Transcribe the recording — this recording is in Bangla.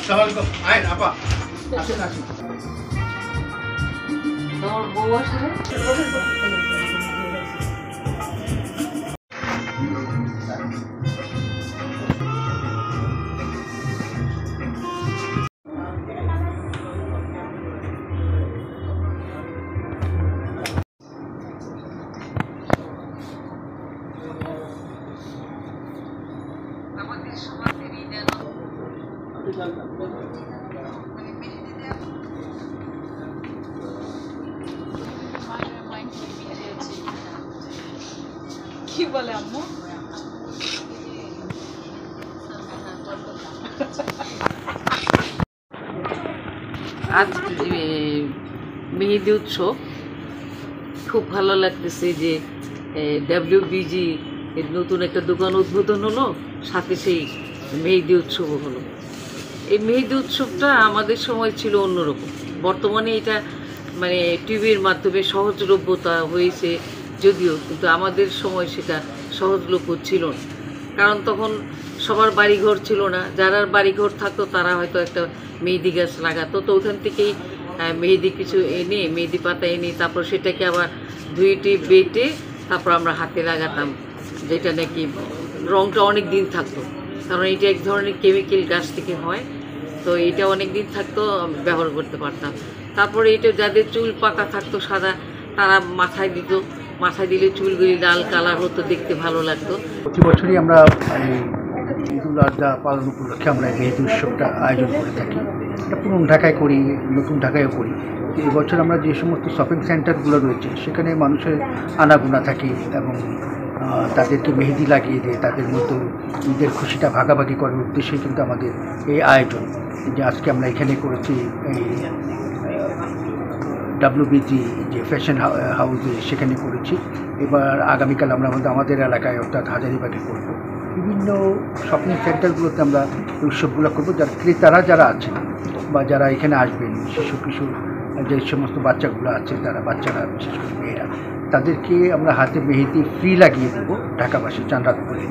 আসসালামু আলাইকুম। আইন আপা, আসেন আসেন। তোমার বউ আসলে আমাদের সমাজের এই যেন কি বলে আম্মু আজ মেহেদি উৎসব খুব ভালো লাগতেছে যে WBG এর নতুন একটা দোকান উদ্বোধন হলো, সাথে সেই মেহেদি উৎসবও হলো। এই মেহেদি উৎসবটা আমাদের সময় ছিল অন্যরকম। বর্তমানে এটা মানে টিভির মাধ্যমে সহজলভ্যতা হয়েছে যদিও, কিন্তু আমাদের সময় সেটা সহজলভ্য ছিল না। কারণ তখন সবার বাড়িঘর ছিল না, যারা বাড়িঘর থাকতো তারা হয়তো একটা মেহেদি গাছ লাগাতো, তো ওখান থেকেই মেহেদি কিছু এনে মেহেদি পাতা এনে তারপর সেটাকে আবার ধুইটে বেটে তারপর আমরা হাতে লাগাতাম, যেটা নাকি রঙটা অনেক দিন থাকতো। কারণ এটা এক ধরনের কেমিক্যাল গাছ থেকে হয়, তো এটা অনেক দিন থাকতো, ব্যবহার করতে পারতাম। তারপরে এটা যাদের চুল পাকা থাকতো সাদা, তারা মাথায় দিত, মাথায় দিলে চুলগুলি লাল কালার হতো, দেখতে ভালো লাগতো। প্রতি বছরই আমরা ঈদুল আজহা পালন উপলক্ষে আমরা মেহেদি উৎসবটা আয়োজন করে থাকি। এটা পুরনো ঢাকায় করি, নতুন ঢাকায়ও করি। এবছর আমরা যে সমস্ত শপিং সেন্টারগুলো রয়েছে সেখানে মানুষের আনাগোনা থাকে এবং তাদেরকে মেহেদি লাগিয়ে দিয়ে তাদের মতো ঈদের খুশিটা ভাগাভাগি করার উদ্দেশ্যেই কিন্তু আমাদের এই আয়োজন। যে আজকে আমরা এখানে করেছি এই WBG যে ফ্যাশন হাউসে, সেখানে করেছি। এবার আগামীকাল আমরা আমাদের এলাকায় অর্থাৎ হাজারীবাগে করব। বিভিন্ন শপিং সেন্টারগুলোতে আমরা উৎসবগুলো করবো, যারা ক্রেতারা যারা আছেন বা যারা এখানে আসবেন, শিশু কিশোর যে সমস্ত বাচ্চাগুলো আছে, তারা বাচ্চারা বিশেষ করে মেয়েরা, তাদেরকে আমরা হাতে মেহেদি ফ্রি লাগিয়ে দেবো ঢাকাবাসী চাঁদাত করে।